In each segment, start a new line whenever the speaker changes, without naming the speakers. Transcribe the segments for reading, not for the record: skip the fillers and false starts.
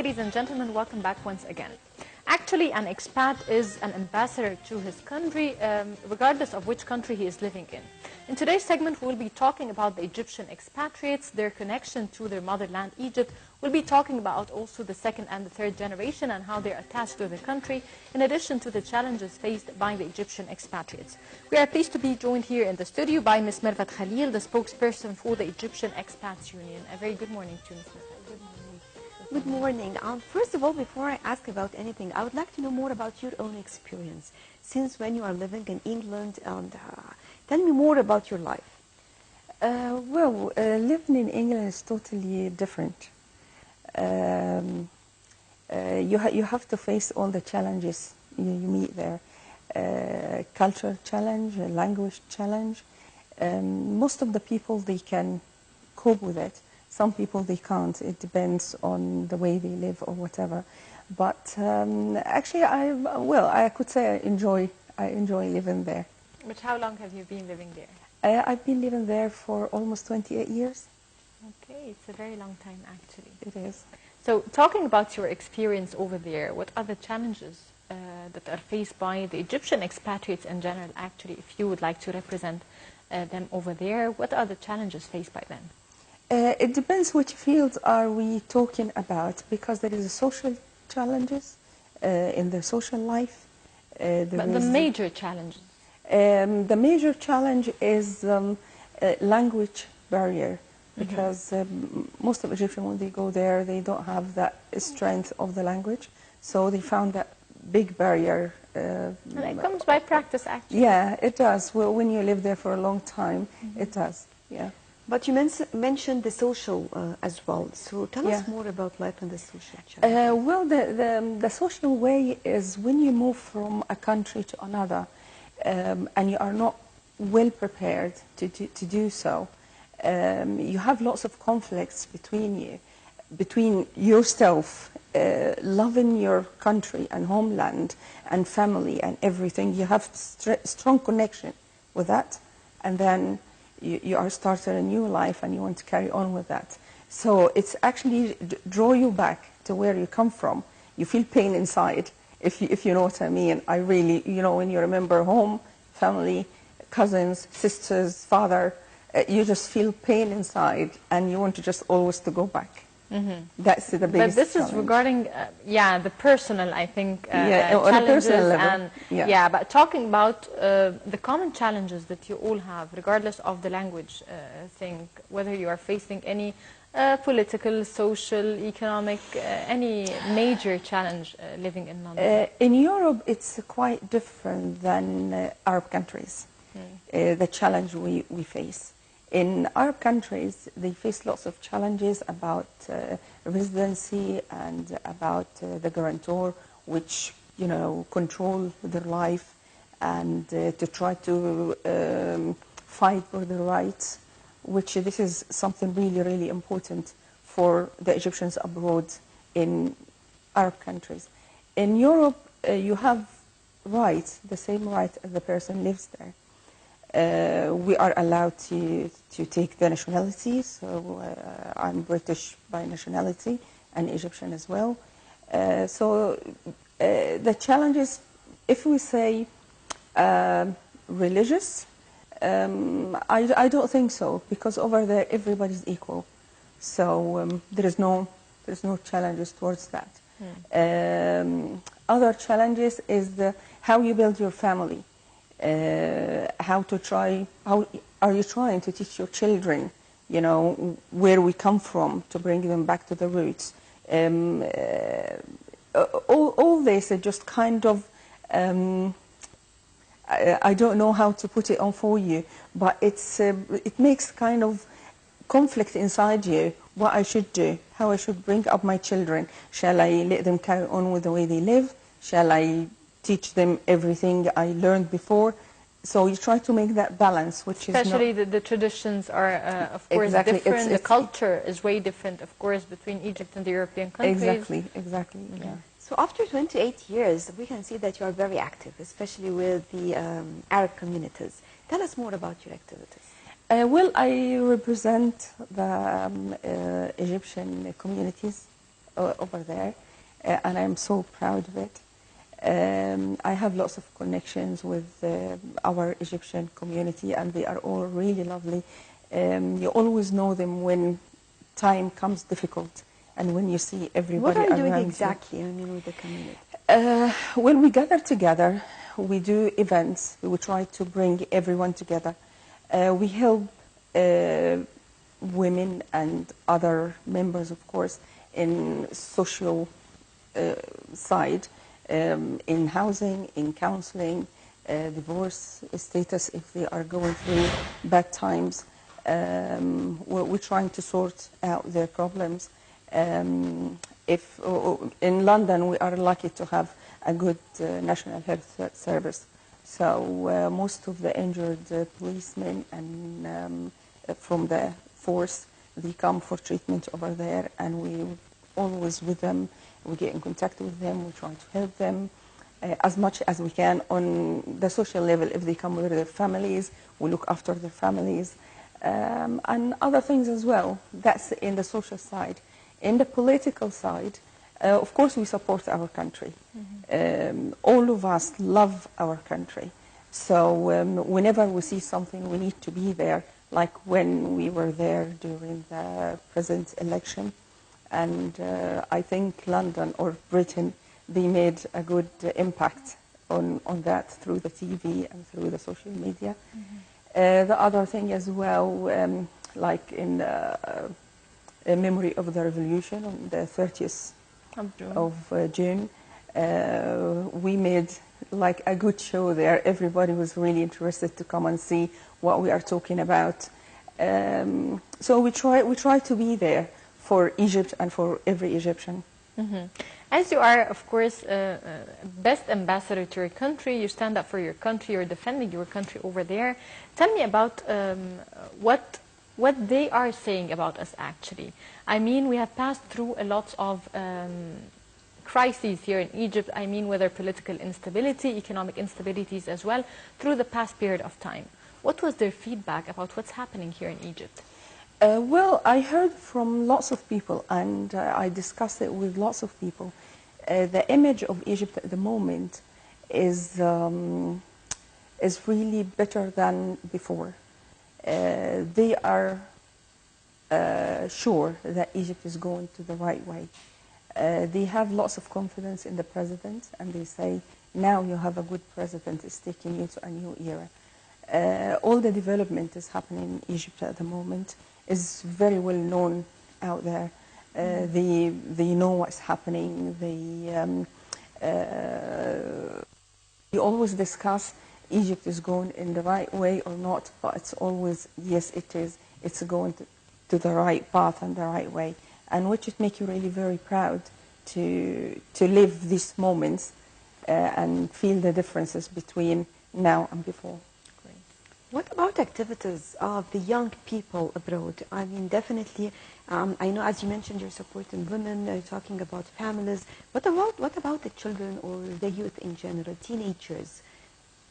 ladies and gentlemen, welcome back once again. Actually, an expat is an ambassador to his country, regardless of which country he is living in. In today's segment, we'll be talking about the Egyptian expatriates, their connection to their motherland, Egypt. We'll be talking about also the second and the third generation and how they're attached to their country, in addition to the challenges faced by the Egyptian expatriates. We are pleased to be joined here in the studio by Ms. Mervat Khalil, the spokesperson for the Egyptian Expats Union. A very good morning to Ms. Mervat. Good morning.
Good morning. First of all, before I ask about anything, I would like to know more about your own experience. Since when you are living in England, and tell me more about your life.
Living in England is totally different. You have to face all the challenges you meet there. Cultural challenge, language challenge. Most of the people, they can cope with it. Some people, they can't. It depends on the way they live or whatever. But actually, I could say I enjoy living there.
But how long have you been living there?
I've been living there for almost 28 years.
Okay, it's a very long time, actually.
It is.
So, talking about your experience over there, what are the challenges that are faced by the Egyptian expatriates in general, actually, if you would like to represent them over there, what are the challenges faced by them?
It depends which fields are we talking about, because there is social challenges in the social life.
But the major challenges?
The major challenge is language barrier, because most of Egyptians, when they go there, they don't have that strength of the language, so they found that big barrier.
And it comes by practice, actually.
Yeah, it does. Well, when you live there for a long time, it does, yeah.
But you mentioned the social as well. So tell us more about life in the social challenge.
The social way is when you move from a country to another, and you are not well prepared to do so. You have lots of conflicts between yourself, loving your country and homeland and family and everything. You have strong connection with that, and then you are starting a new life and you want to carry on with that. So it's actually draw you back to where you come from. You feel pain inside, if you know what I mean. I really, when you remember home, family, cousins, sisters, father, you just feel pain inside and you want to just always to go back. That's the biggest
But this
challenge.
is regarding, the personal, I think,
on a personal level.
And, but talking about the common challenges that you all have, regardless of the language thing, whether you are facing any political, social, economic, any major challenge living in London.
In Europe, it's quite different than Arab countries, the challenge we face. In Arab countries, they face lots of challenges about residency and about the guarantor, which, control their life and to try to fight for their rights, which this is something really, really important for the Egyptians abroad in Arab countries. In Europe, you have rights, the same right as the person lives there. We are allowed to take the nationality, so I'm British by nationality and Egyptian as well. So the challenge is, if we say religious, I don't think so, because over there everybody's equal. So there is no challenges towards that. Other challenges is how you build your family. How are you trying to teach your children, where we come from, to bring them back to the roots. All this is just kind of, I don't know how to put it on for you, but it makes kind of conflict inside you, what I should do, how I should bring up my children. Shall I let them carry on with the way they live? Shall I teach them everything I learned before? So you try to make that balance, which
especially
is not...
the traditions are, of course,
exactly.
different. The culture is way different, of course, between Egypt and the European countries.
Exactly, yeah.
So after 28 years, we can see that you are very active, especially with the Arab communities. Tell us more about your activities.
I represent the Egyptian communities over there, and I'm so proud of it. I have lots of connections with our Egyptian community, and they are all really lovely. You always know them when time comes difficult, and when you see everybody
What are you doing
around
exactly, I mean, with the community?
When we gather together, we do events. We try to bring everyone together. We help women and other members, of course, in social side, in housing, in counseling, divorce status if they are going through bad times. We're trying to sort out their problems. If in London we are lucky to have a good national health service, so most of the injured policemen and from the force, they come for treatment over there, and we always with them. We get in contact with them. We try to help them as much as we can on the social level. If they come with their families, we look after their families, and other things as well. That's in the social side. In the political side, of course, we support our country. All of us love our country. So whenever we see something, we need to be there, like when we were there during the president's election. And I think London or Britain, they made a good impact on that through the TV and through the social media. The other thing as well, like in memory of the revolution on the 30th of June, we made like a good show there. Everybody was really interested to come and see what we are talking about. So we try to be there for Egypt and for every Egyptian.
As you are, of course, best ambassador to your country, you stand up for your country, you're defending your country over there. Tell me about what they are saying about us, actually. I mean, we have passed through a lot of crises here in Egypt. I mean, whether political instability, economic instabilities as well, through the past period of time. What was their feedback about what's happening here in Egypt?
Well, I heard from lots of people, and I discussed it with lots of people. The image of Egypt at the moment is really better than before. They are sure that Egypt is going to the right way. They have lots of confidence in the president, and they say, now you have a good president, it's taking you to a new era. All the development is happening in Egypt at the moment is very well known out there. They know what's happening. We always discuss Egypt is going in the right way or not, but it's always, yes, it is. It's going to the right path and the right way, and which it makes you really very proud to live these moments and feel the differences between now and before.
What about activities of the young people abroad? I mean, definitely, I know, as you mentioned, you're supporting women, you're talking about families. What about the children or the youth in general, teenagers?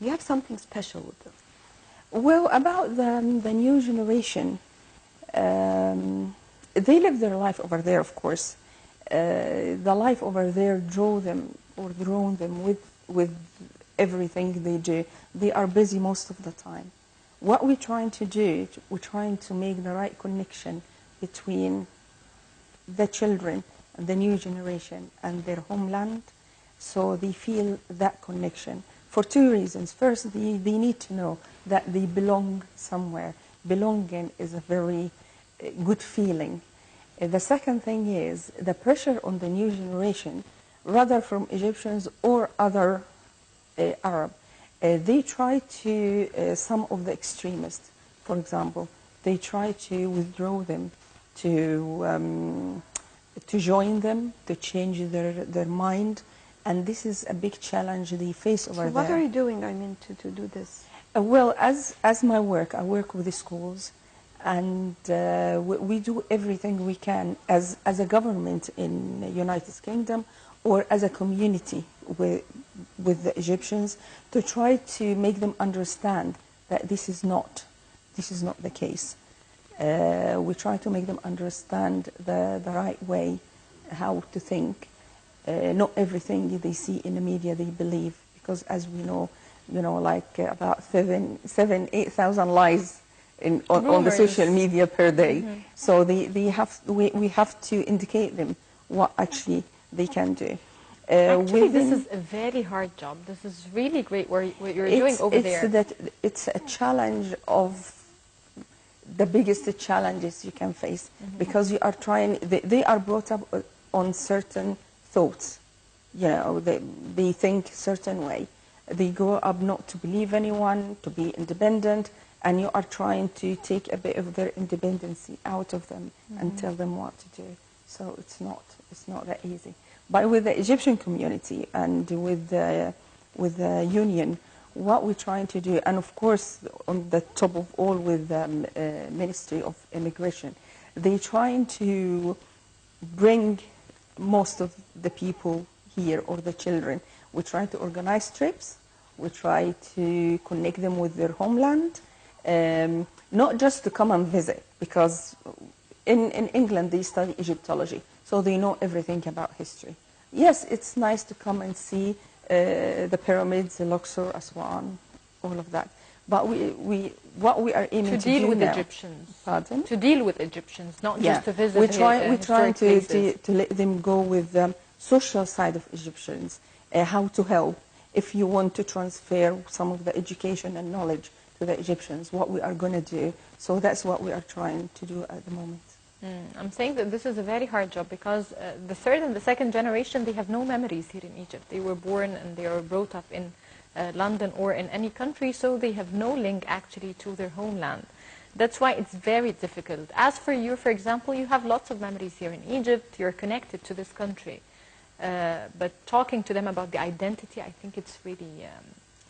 You have something special with them.
Well, about the new generation, they live their life over there, of course. The life over there drawn them with everything they do. They are busy most of the time. What we're trying to do, we're trying to make the right connection between the children, the new generation, and their homeland, so they feel that connection. For two reasons. First, they need to know that they belong somewhere. Belonging is a very good feeling. The second thing is the pressure on the new generation, rather from Egyptians or other Arab. They try to, some of the extremists, for example, they try to withdraw them, to join them, to change their mind, and this is a big challenge they face over there.
What are you doing, I mean, to do this?
Well, as my work, I work with the schools, and we do everything we can as a government in the United Kingdom or as a community with the Egyptians, to try to make them understand that this is not the case. We try to make them understand the right way how to think. Not everything they see in the media they believe, because as we know, like about 8,000 lies on the social media per day. So we have to indicate them what actually they can do.
Actually, this is a very hard job. This is really great what you're doing over there.
It's a challenge of the biggest challenges you can face, because you are trying. They are brought up on certain thoughts. They think a certain way. They grow up not to believe anyone, to be independent, and you are trying to take a bit of their independency out of them and tell them what to do. So it's not that easy. But with the Egyptian community and with the union, what we're trying to do, and of course on the top of all with the Ministry of Immigration, they're trying to bring most of the people here, or the children. We try to organize trips. We try to connect them with their homeland, not just to come and visit, because in England they study Egyptology, so they know everything about history. Yes, it's nice to come and see the pyramids, the Luxor, Aswan, all of that. But what we are aiming to
deal
do
with
now,
Egyptians.
Pardon?
To deal with Egyptians, not just to visit.
We're trying
to
let them go with the social side of Egyptians, how to help. If you want to transfer some of the education and knowledge to the Egyptians, what we are going to do. So that's what we are trying to do at the moment.
I'm saying that this is a very hard job, because the third and the second generation, they have no memories here in Egypt. They were born and they were brought up in London or in any country, so they have no link actually to their homeland. That's why it's very difficult. As for you, for example, you have lots of memories here in Egypt. You're connected to this country. But talking to them about the identity, I think it's really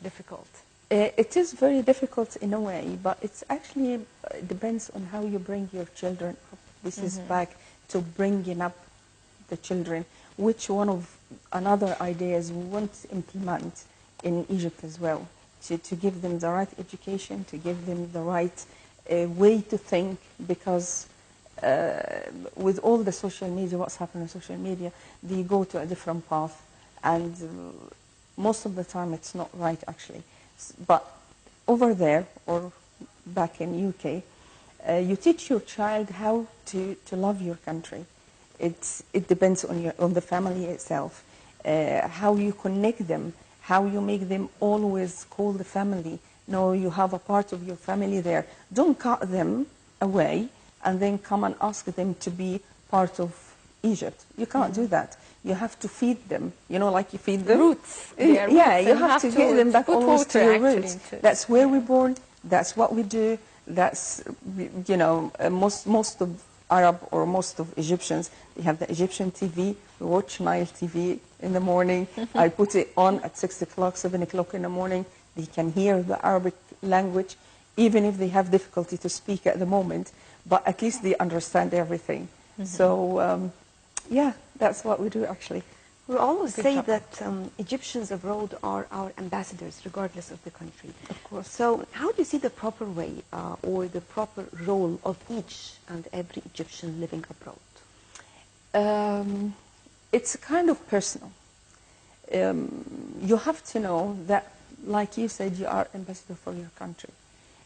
difficult.
It is very difficult in a way, but it's actually depends on how you bring your children up. This is back to bringing up the children, which one of another ideas we want to implement in Egypt as well, to give them the right education, to give them the right way to think, because with all the social media, what's happening on social media, they go to a different path, and most of the time it's not right actually. But over there, or back in UK, you teach your child how to love your country. It depends on the family itself, how you connect them, how you make them always call the family. No, you have a part of your family there. Don't cut them away and then come and ask them to be part of Egypt. You can't do that. You have to feed them, like you feed them.
Roots.
Yeah, you have to get them back always to your roots. That's where we're born. That's what we do. That's, most of Arab or most of Egyptians, they have the Egyptian TV. We watch Nile TV in the morning. I put it on at 6 o'clock, 7 o'clock in the morning. They can hear the Arabic language, even if they have difficulty to speak at the moment, but at least they understand everything. So, yeah, that's what we do actually.
We always say that Egyptians abroad are our ambassadors, regardless of the country.
Of course.
So how do you see the proper way or the proper role of each and every Egyptian living abroad?
It's kind of personal. You have to know that, like you said, you are ambassador for your country.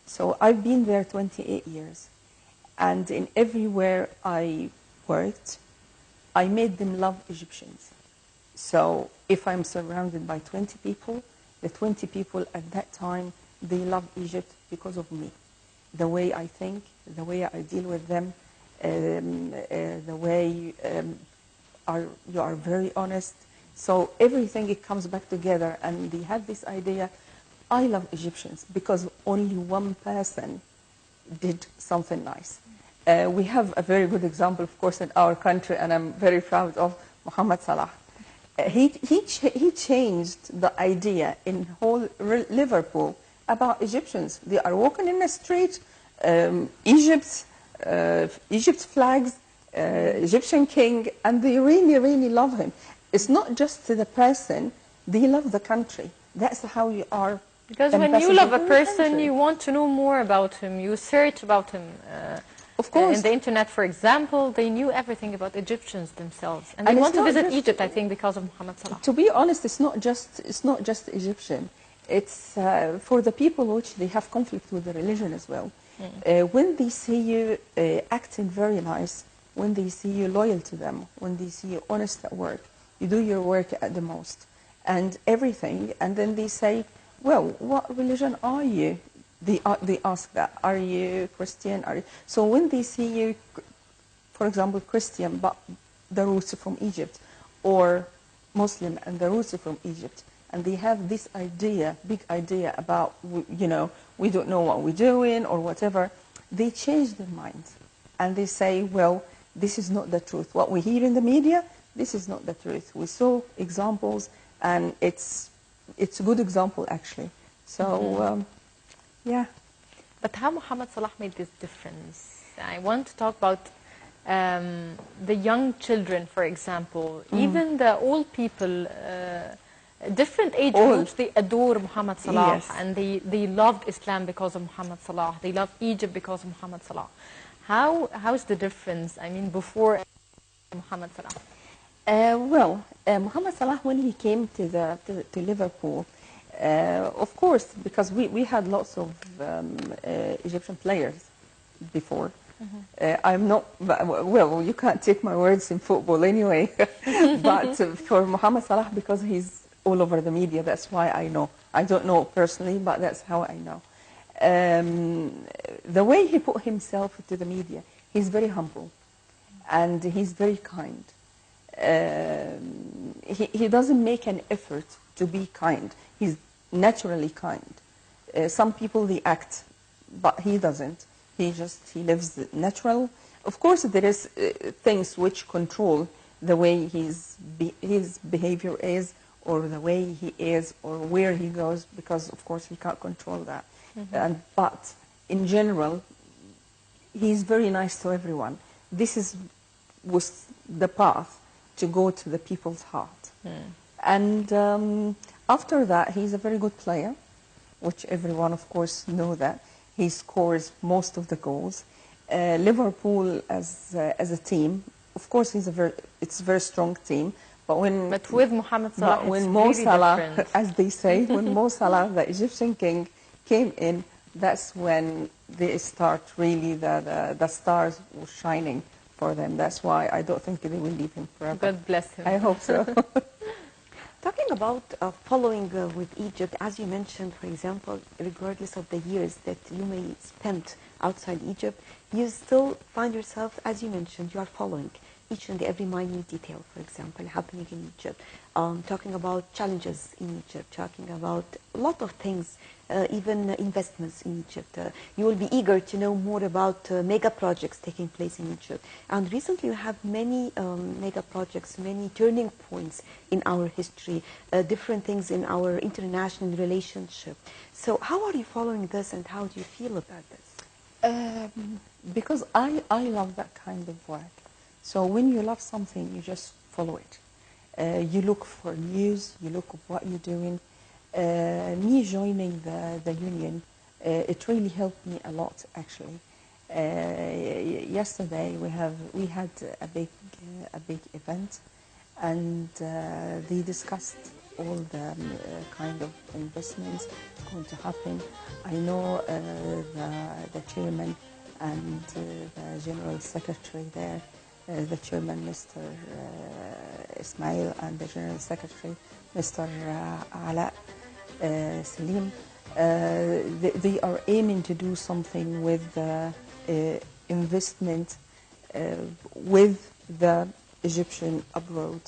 So I've been there 28 years. And in everywhere I worked, I made them love Egyptians. So if I'm surrounded by 20 people, the 20 people at that time, they love Egypt because of me. The way I think, the way I deal with them, the way you are very honest. So everything, it comes back together, and they had this idea, I love Egyptians because only one person did something nice. We have a very good example, of course, in our country, and I'm very proud of Mohammed Salah. He changed the idea in whole Liverpool about Egyptians. They are walking in the street, Egypt's flags, Egyptian king, and they really, really love him. It's not just to the person, they love the country. That's how you are.
Because when you love a person, you want to know more about him. You search about him.
Of course.
In the internet, for example, they knew everything about Egyptians themselves. And they
And it's
want to
not
visit
just-
Egypt, I think, because of Muhammad Salah.
To be honest, it's not just Egyptian. It's for the people which they have conflict with the religion as well. When they see you acting very nice, when they see you loyal to them, when they see you honest at work, you do your work at the most, and everything, and then they say, well, what religion are you? They ask that. Are you Christian? So when they see you, for example, Christian, but the roots are from Egypt, or Muslim and the roots are from Egypt, and they have this idea, big idea about, you know, we don't know what we're doing or whatever, they change their minds. And they say, well, this is not the truth. What we hear in the media, this is not the truth. We saw examples, and it's a good example, actually. So, yeah.
But how Muhammad Salah made this difference? I want to talk about the young children, for example, even the old people, different age groups, they adore Muhammad Salah,
Yes.
and they loved Islam because of Muhammad Salah. They love Egypt because of Muhammad Salah. How's the difference, I mean, before Muhammad Salah?
Muhammad Salah, when he came to Liverpool, of course, because we had lots of Egyptian players before. I'm not, well, you can't take my words in football anyway, but for Muhammad Salah, because he's all over the media, that's why I know. I don't know personally, but that's how I know. The way he put himself to the media, he's very humble, and he's very kind. He doesn't make an effort to be kind. He's naturally kind. Some people, they act, but he doesn't. He lives natural. Of course, there is things which control the way his behavior is, or the way he is, or where he goes, because of course he can't control that. But in general, he's very nice to everyone. This was the path to go to the people's heart. And after that, he's a very good player, which everyone, of course, know that. He scores most of the goals. Liverpool as a team, of course, it's a very strong team. But
with Muhammad Salah,
when
it's
Mo
really
Salah,
different.
as they say, when Mo Salah, the Egyptian king, came in, that's when they start really the stars were shining for them. That's why I don't think they will leave him forever.
God bless him.
I hope so.
Talking about following with Egypt, as you mentioned, for example, regardless of the years that you may spend outside Egypt, you still find yourself, as you mentioned, you are following each and every minute detail, for example, happening in Egypt, talking about challenges in Egypt, talking about a lot of things, even investments in Egypt. You will be eager to know more about mega projects taking place in Egypt. And recently you have many mega projects, many turning points in our history, different things in our international relationship. So how are you following this, and how do you feel about this?
Because I love that kind of work. So when you love something, you just follow it. You look for news, you look at what you're doing. Me joining the union, it really helped me a lot, actually. Yesterday we had a big event, and they discussed all the kind of investments going to happen. I know the chairman and the general secretary there. The chairman, Mr. Ismail, and the general secretary, Mr. Ala Salim, they are aiming to do something with investment with the Egyptian abroad.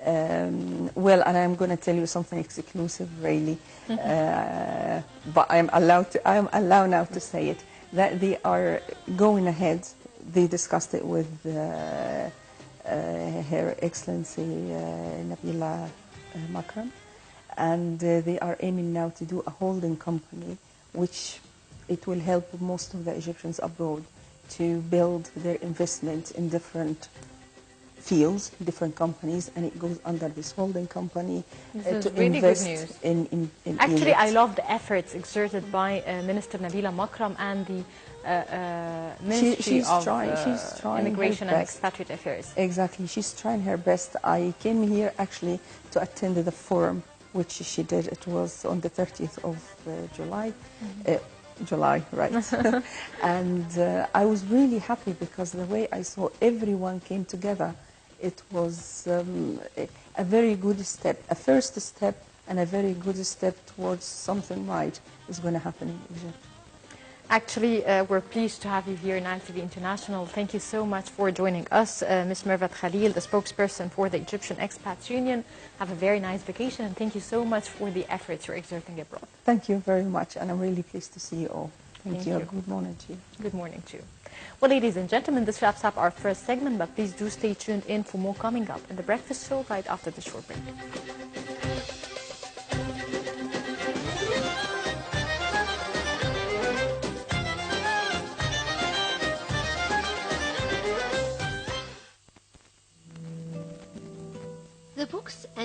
Well, and I'm going to tell you something exclusive, really, but I'm allowed now to say it, that they are going ahead. They discussed it with Her Excellency Nabila Makram, and they are aiming now to do a holding company, which it will help most of the Egyptians abroad to build their investment in different fields, different companies, and it goes under this holding company
This is
to
really good
invest
news.
in
Actually,
Egypt.
I love the efforts exerted by Minister Nabila Makram and the Ministry
she's
of
trying her
Immigration and
best.
Expatriate Affairs.
Exactly, she's trying her best. I came here actually to attend the forum, which she did. It was on the 30th of July. July, right. And I was really happy because the way I saw everyone came together, it was a very good step, a first step and a very good step towards something right is going to happen in Egypt.
Actually, we're pleased to have you here in Nile TV International. Thank you so much for joining us. Ms. Mervat Khalil, the spokesperson for the Egyptian Expats Union. Have a very nice vacation, and thank you so much for the efforts you're exerting abroad.
Thank you very much, and I'm really pleased to see you all.
Thank
you.
you.
Good morning to you.
Good morning to you. Well, ladies and gentlemen, this wraps up our first segment, but please do stay tuned in for more coming up in The Breakfast Show right after this short break.
The books